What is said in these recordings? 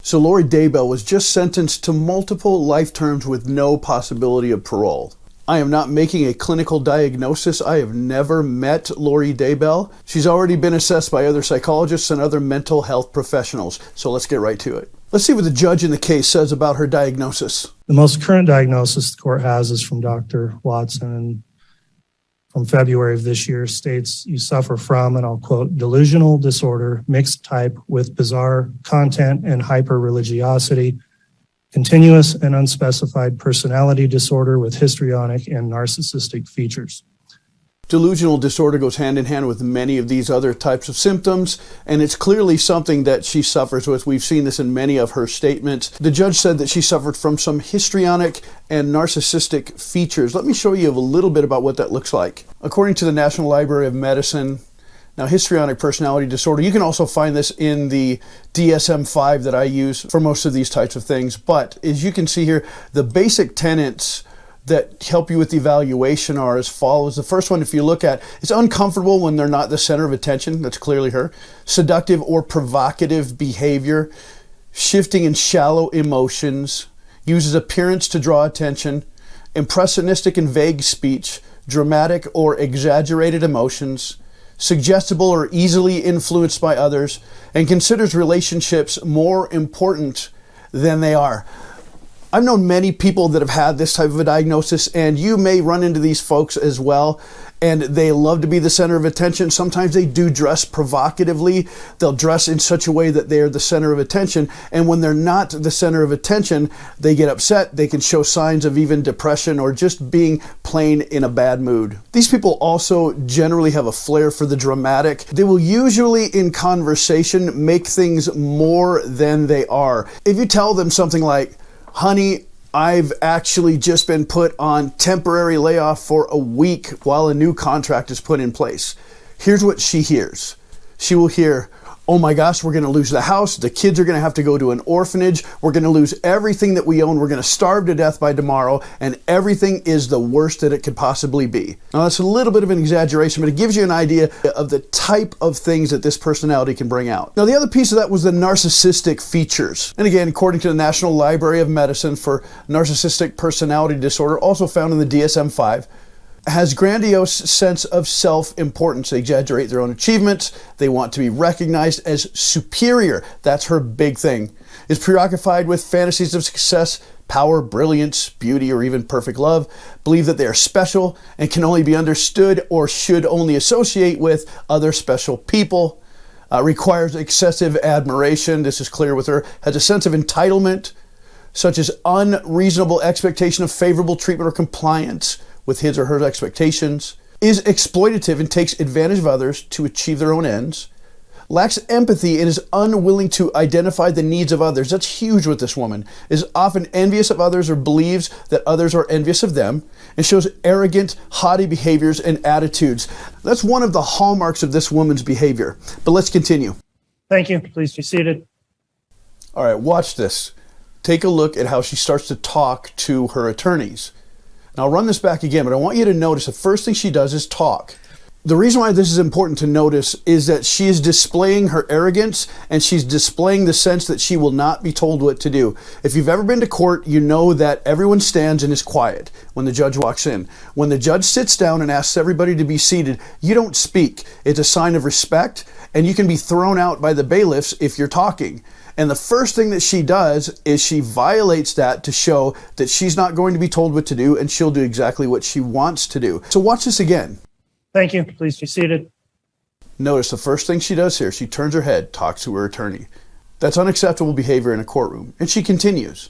So Lori Daybell was just sentenced to multiple life terms with no possibility of parole. I am not making a clinical diagnosis. I have never met Lori Daybell. She's already been assessed by other psychologists and other mental health professionals. So let's get right to it. Let's see what the judge in the case says about her diagnosis. The most current diagnosis the court has is from Dr. Watson, and from February of this year states you suffer from, and I'll quote, delusional disorder, mixed type with bizarre content and hyper-religiosity, continuous and unspecified personality disorder with histrionic and narcissistic features. Delusional disorder goes hand in hand with many of these other types of symptoms, and it's clearly something that she suffers with. We've seen this in many of her statements. The judge said that she suffered from some histrionic and narcissistic features. Let me show you a little bit about what that looks like. According to the National Library of Medicine, now histrionic personality disorder, you can also find this in the DSM-5 that I use for most of these types of things, but as you can see here, the basic tenets that help you with the evaluation are as follows. The first one, if you look at, it's uncomfortable when they're not the center of attention. That's clearly her. Seductive or provocative behavior, shifting and shallow emotions, uses appearance to draw attention, impressionistic and vague speech, dramatic or exaggerated emotions, suggestible or easily influenced by others, and considers relationships more important than they are. I've known many people that have had this type of a diagnosis, and you may run into these folks as well, and they love to be the center of attention. Sometimes they do dress provocatively. They'll dress in such a way that they're the center of attention, and when they're not the center of attention, they get upset. They can show signs of even depression or just being plain in a bad mood. These people also generally have a flair for the dramatic. They will usually in conversation make things more than they are. If you tell them something like, honey, I've actually just been put on temporary layoff for a week while a new contract is put in place. Here's what she hears. She will hear, oh my gosh, we're going to lose the house. The kids are going to have to go to an orphanage. We're going to lose everything that we own. We're going to starve to death by tomorrow, and everything is the worst that it could possibly be. Now, that's a little bit of an exaggeration, but it gives you an idea of the type of things that this personality can bring out. Now, the other piece of that was the narcissistic features. And again, according to the National Library of Medicine for narcissistic personality disorder, also found in the DSM-5, has grandiose sense of self-importance. They exaggerate their own achievements. They want to be recognized as superior. That's her big thing. Is preoccupied with fantasies of success, power, brilliance, beauty, or even perfect love. Believe that they are special and can only be understood or should only associate with other special people. Requires excessive admiration. This is clear with her. Has a sense of entitlement, such as unreasonable expectation of favorable treatment or compliance with his or her expectations, is exploitative and takes advantage of others to achieve their own ends, lacks empathy and is unwilling to identify the needs of others. That's huge with this woman. Is often envious of others or believes that others are envious of them, and shows arrogant, haughty behaviors and attitudes. That's one of the hallmarks of this woman's behavior. But let's continue. Thank you. Please be seated. All right, watch this. Take a look at how she starts to talk to her attorneys. Now, I'll run this back again, but I want you to notice the first thing she does is talk. The reason why this is important to notice is that she is displaying her arrogance, and she's displaying the sense that she will not be told what to do. If you've ever been to court, you know that everyone stands and is quiet when the judge walks in. When the judge sits down and asks everybody to be seated, you don't speak. It's a sign of respect, and you can be thrown out by the bailiffs if you're talking. And the first thing that she does is she violates that to show that she's not going to be told what to do, and she'll do exactly what she wants to do. So watch this again. Thank you. Please be seated. Notice the first thing she does here, she turns her head, talks to her attorney. That's unacceptable behavior in a courtroom. And she continues.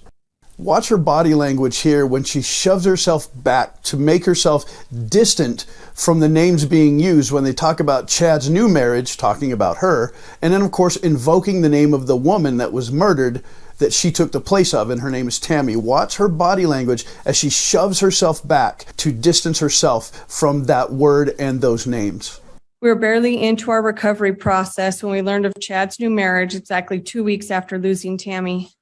Watch her body language here when she shoves herself back to make herself distant from the names being used when they talk about Chad's new marriage, talking about her, and then of course invoking the name of the woman that was murdered that she took the place of, and her name is Tammy. Watch her body language as she shoves herself back to distance herself from that word and those names. We were barely into our recovery process when we learned of Chad's new marriage exactly 2 weeks after losing Tammy.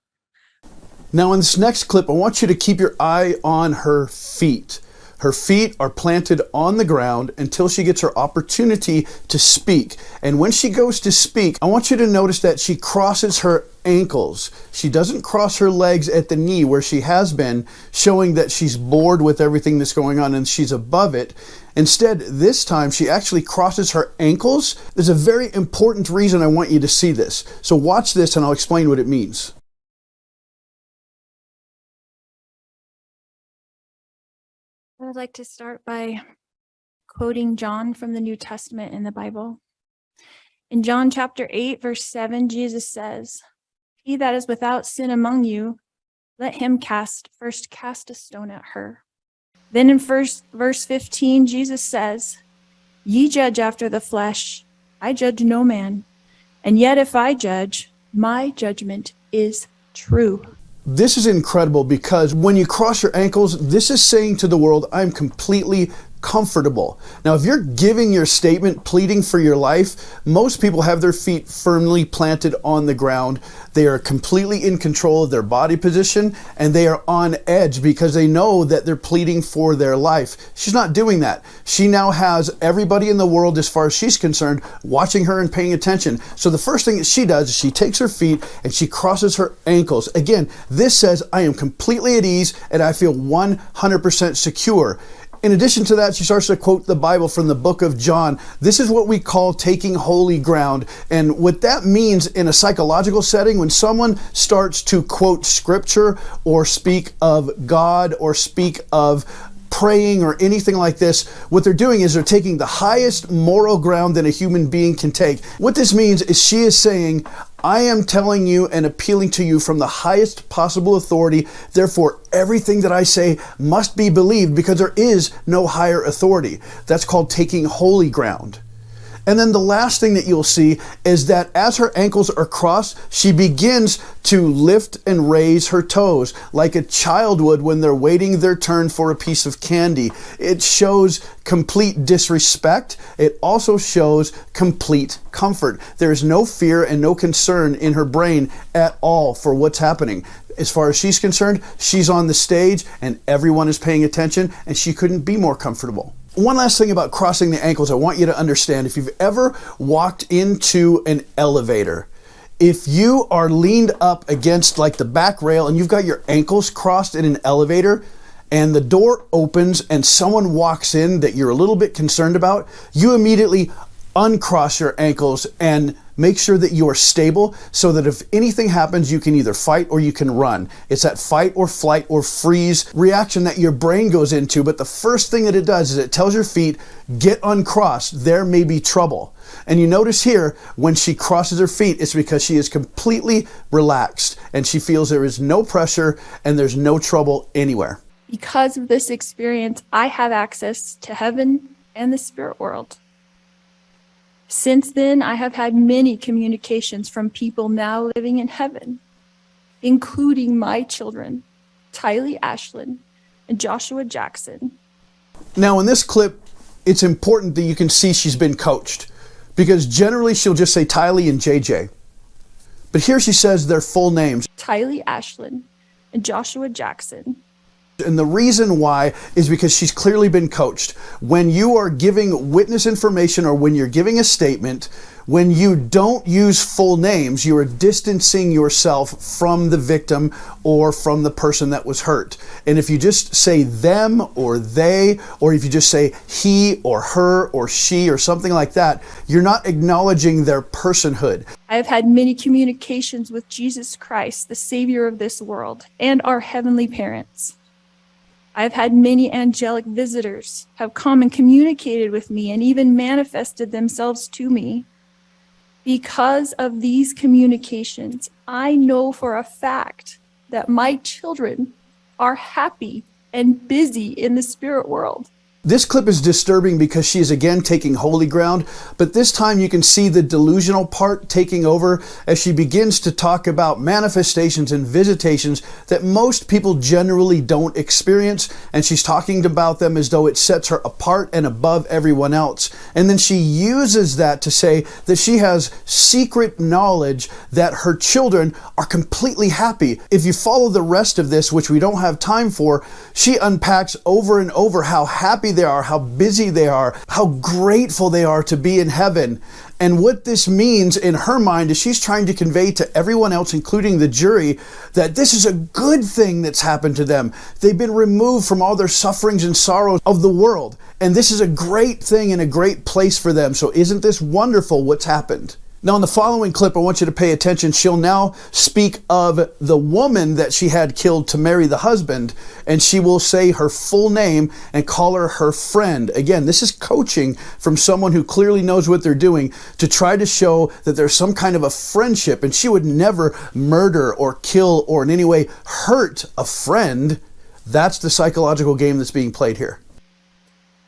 Now in this next clip, I want you to keep your eye on her feet. Her feet are planted on the ground until she gets her opportunity to speak. And when she goes to speak, I want you to notice that she crosses her ankles. She doesn't cross her legs at the knee where she has been, showing that she's bored with everything that's going on and she's above it. Instead, this time she actually crosses her ankles. There's a very important reason I want you to see this. So watch this and I'll explain what it means. I would like to start by quoting John from the New Testament in the Bible. In John chapter 8, verse 7, Jesus says, "He that is without sin among you, let him first cast a stone at her." Then in verse 15, Jesus says, "Ye judge after the flesh, I judge no man. And yet if I judge, my judgment is true." This is incredible because when you cross your ankles, this is saying to the world, I'm completely comfortable. Now, if you're giving your statement, pleading for your life, most people have their feet firmly planted on the ground. They are completely in control of their body position and they are on edge because they know that they're pleading for their life. She's not doing that. She now has everybody in the world, as far as she's concerned, watching her and paying attention. So the first thing that she does is she takes her feet and she crosses her ankles. Again, this says, I am completely at ease and I feel 100% secure. In addition to that, she starts to quote the Bible from the book of John. This is what we call taking holy ground. And what that means in a psychological setting, when someone starts to quote scripture or speak of God or speak of praying or anything like this, what they're doing is they're taking the highest moral ground that a human being can take. What this means is she is saying, I am telling you and appealing to you from the highest possible authority. Therefore, everything that I say must be believed because there is no higher authority. That's called taking holy ground. And then the last thing that you'll see is that as her ankles are crossed, she begins to lift and raise her toes like a child would when they're waiting their turn for a piece of candy. It shows complete disrespect. It also shows complete comfort. There is no fear and no concern in her brain at all for what's happening. As far as she's concerned, she's on the stage and everyone is paying attention and she couldn't be more comfortable. One last thing about crossing the ankles, I want you to understand, if you've ever walked into an elevator, if you are leaned up against like the back rail and you've got your ankles crossed in an elevator and the door opens and someone walks in that you're a little bit concerned about, you immediately uncross your ankles and make sure that you are stable so that if anything happens, you can either fight or you can run. It's that fight or flight or freeze reaction that your brain goes into. But the first thing that it does is it tells your feet, get uncrossed. There may be trouble. And you notice here, when she crosses her feet, it's because she is completely relaxed and she feels there is no pressure and there's no trouble anywhere. Because of this experience, I have access to heaven and the spirit world. Since then, I have had many communications from people now living in heaven, including my children, Tylee Ashlyn and Joshua Jackson. Now, in this clip, it's important that you can see she's been coached because generally she'll just say Tylee and JJ. But here she says their full names. Tylee Ashlyn and Joshua Jackson. And the reason why is because she's clearly been coached. When you are giving witness information or when you're giving a statement, when you don't use full names, you are distancing yourself from the victim or from the person that was hurt. And if you just say them or they, or if you just say he or her or she or something like that, you're not acknowledging their personhood. I have had many communications with Jesus Christ, the Savior of this world, and our heavenly parents. I've had many angelic visitors have come and communicated with me and even manifested themselves to me. Because of these communications, I know for a fact that my children are happy and busy in the spirit world. This clip is disturbing because she is again taking holy ground, but this time you can see the delusional part taking over as she begins to talk about manifestations and visitations that most people generally don't experience, and she's talking about them as though it sets her apart and above everyone else. And then she uses that to say that she has secret knowledge that her children are completely happy. If you follow the rest of this, which we don't have time for, she unpacks over and over how happy they are, how busy they are, how grateful they are to be in heaven. And what this means in her mind is she's trying to convey to everyone else, including the jury, that this is a good thing that's happened to them. They've been removed from all their sufferings and sorrows of the world. And this is a great thing and a great place for them. So isn't this wonderful what's happened? Now, in the following clip, I want you to pay attention. She'll now speak of the woman that she had killed to marry the husband, and she will say her full name and call her her friend. Again, this is coaching from someone who clearly knows what they're doing to try to show that there's some kind of a friendship, and she would never murder or kill or in any way hurt a friend. That's the psychological game that's being played here.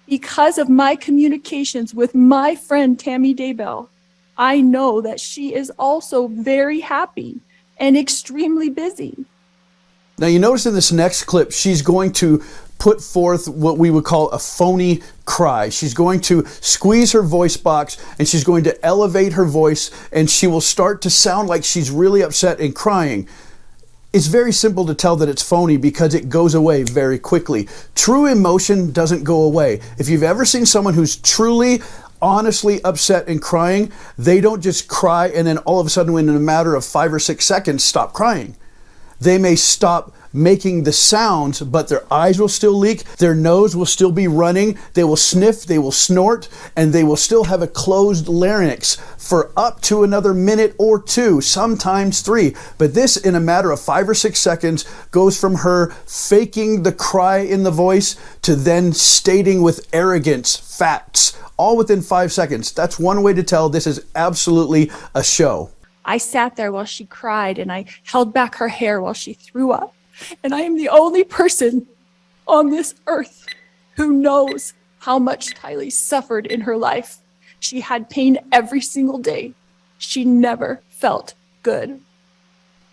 Because of my communications with my friend Tammy Daybell, I know that she is also very happy and extremely busy. Now you notice in this next clip, she's going to put forth what we would call a phony cry. She's going to squeeze her voice box and she's going to elevate her voice, and she will start to sound like she's really upset and crying. It's very simple to tell that it's phony because it goes away very quickly. True emotion doesn't go away. If you've ever seen someone who's truly honestly upset and crying, they don't just cry and then all of a sudden, in a matter of 5 or 6 seconds, stop crying. They may stop making the sounds, but their eyes will still leak, their nose will still be running, they will sniff, they will snort, and they will still have a closed larynx for up to another minute or 2, sometimes 3. But this, in a matter of 5 or 6 seconds, goes from her faking the cry in the voice to then stating with arrogance facts, all within 5 seconds. That's one way to tell this is absolutely a show. I sat there while she cried and I held back her hair while she threw up. And I am the only person on this earth who knows how much Tylee suffered in her life. She had pain every single day. She never felt good.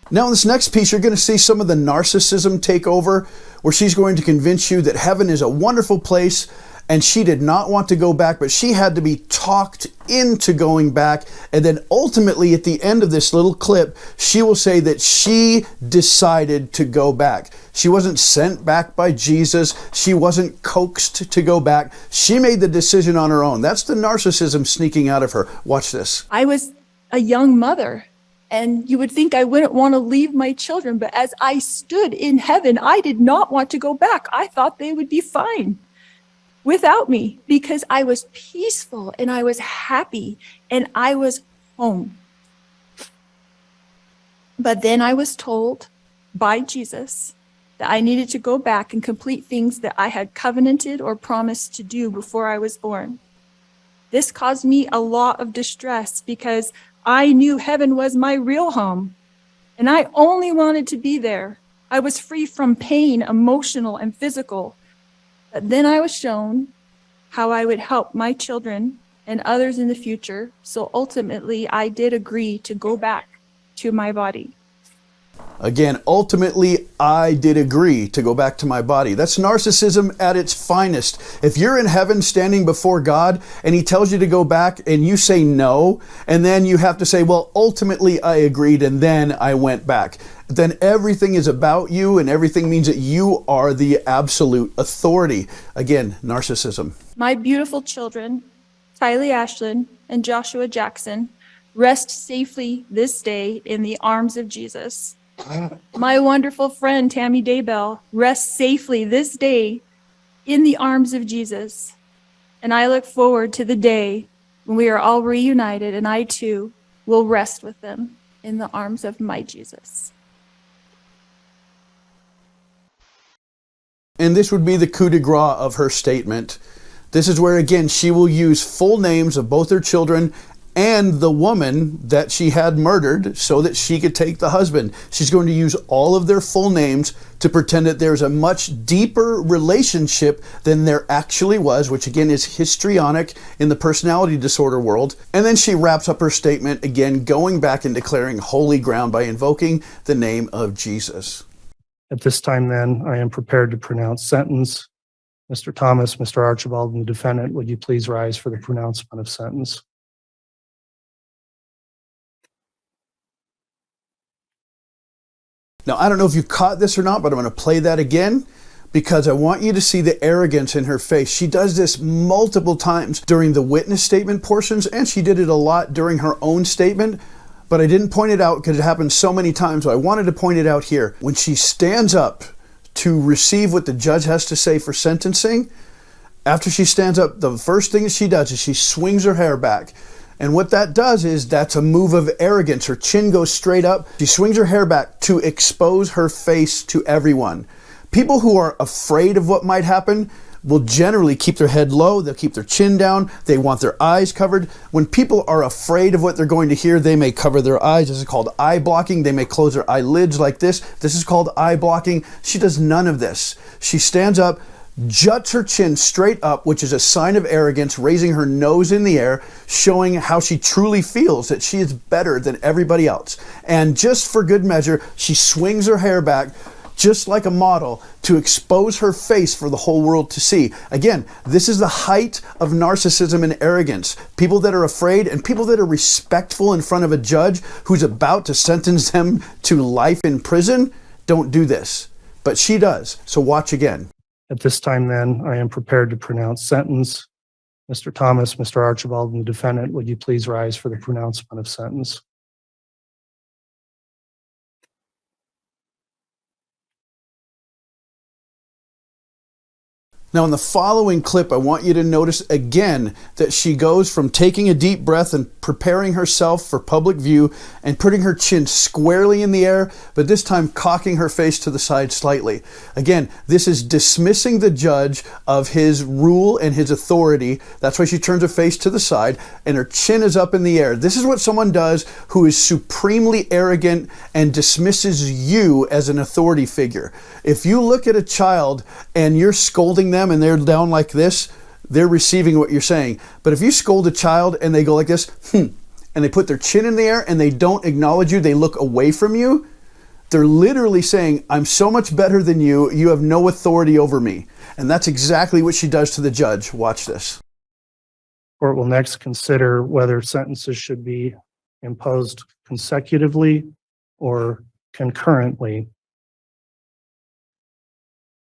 Now in this next piece, you're going to see some of the narcissism take over, where she's going to convince you that heaven is a wonderful place and she did not want to go back, but she had to be talked into going back. And then ultimately at the end of this little clip, she will say that she decided to go back. She wasn't sent back by Jesus. She wasn't coaxed to go back. She made the decision on her own. That's the narcissism sneaking out of her. Watch this. I was a young mother, and you would think I wouldn't want to leave my children, but as I stood in heaven, I did not want to go back. I thought they would be fine without me because I was peaceful and I was happy and I was home. But then I was told by Jesus that I needed to go back and complete things that I had covenanted or promised to do before I was born. This caused me a lot of distress because I knew heaven was my real home and I only wanted to be there. I was free from pain, emotional and physical. But then I was shown how I would help my children and others in the future. So ultimately, I did agree to go back to my body. Again, ultimately, I did agree to go back to my body. That's narcissism at its finest. If you're in heaven standing before God and he tells you to go back and you say no, and then you have to say, well, ultimately I agreed and then I went back, then everything is about you and everything means that you are the absolute authority. Again, narcissism. My beautiful children, Tylee Ashlyn and Joshua Jackson, rest safely this day in the arms of Jesus. My wonderful friend, Tammy Daybell, rests safely this day in the arms of Jesus. And I look forward to the day when we are all reunited and I too will rest with them in the arms of my Jesus. And this would be the coup de grace of her statement. This is where, again, she will use full names of both her children and the woman that she had murdered so that she could take the husband. She's going to use all of their full names to pretend that there's a much deeper relationship than there actually was, which again is histrionic in the personality disorder world. And then she wraps up her statement, again going back and declaring holy ground by invoking the name of Jesus. At this time, then, I am prepared to pronounce sentence. Mr. Thomas, Mr. Archibald, and the defendant, would you please rise for the pronouncement of sentence? Now, I don't know if you caught this or not, but I'm going to play that again because I want you to see the arrogance in her face. She does this multiple times during the witness statement portions, and she did it a lot during her own statement, but I didn't point it out because it happened so many times, so I wanted to point it out here. When she stands up to receive what the judge has to say for sentencing, after she stands up, the first thing she does is she swings her hair back. And what that does is that's a move of arrogance. Her chin goes straight up. She swings her hair back to expose her face to everyone. People who are afraid of what might happen will generally keep their head low. They'll keep their chin down. They want their eyes covered. When people are afraid of what they're going to hear, they may cover their eyes. This is called eye blocking. They may close their eyelids like this. This is called eye blocking. She does none of this. She stands up, juts her chin straight up, which is a sign of arrogance, raising her nose in the air, showing how she truly feels that she is better than everybody else. And just for good measure, she swings her hair back, just like a model, to expose her face for the whole world to see. Again, this is the height of narcissism and arrogance. People that are afraid and people that are respectful in front of a judge who's about to sentence them to life in prison don't do this. But she does. So watch again. At this time, then, I am prepared to pronounce sentence. Mr. Thomas, Mr. Archibald, and the defendant, would you please rise for the pronouncement of sentence? Now in the following clip, I want you to notice again that she goes from taking a deep breath and preparing herself for public view and putting her chin squarely in the air, but this time cocking her face to the side slightly. Again, this is dismissing the judge of his rule and his authority. That's why she turns her face to the side and her chin is up in the air. This is what someone does who is supremely arrogant and dismisses you as an authority figure. If you look at a child and you're scolding them and they're down like this, they're receiving what you're saying. But if you scold a child and they go like this, and they put their chin in the air and they don't acknowledge you, they look away from you, they're literally saying, I'm so much better than you, you have no authority over me. And that's exactly what she does to the judge. Watch this. Court will next consider whether sentences should be imposed consecutively or concurrently.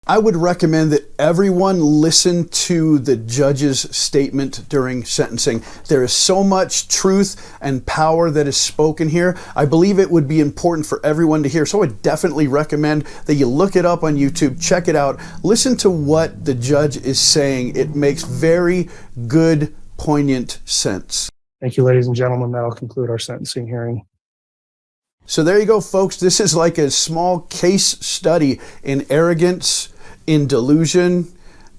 I would recommend that everyone listen to the judge's statement during sentencing. There is so much truth and power that is spoken here. I believe it would be important for everyone to hear. So I would definitely recommend that you look it up on YouTube, check it out, listen to what the judge is saying. It makes very good, poignant sense. Thank you, ladies and gentlemen. That'll conclude our sentencing hearing. So there you go, folks. This is like a small case study in arrogance, in delusion,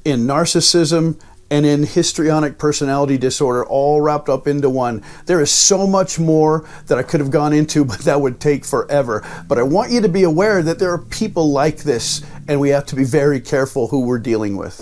in narcissism, and in histrionic personality disorder, all wrapped up into one. There is so much more that I could have gone into, but that would take forever. But I want you to be aware that there are people like this, and we have to be very careful who we're dealing with.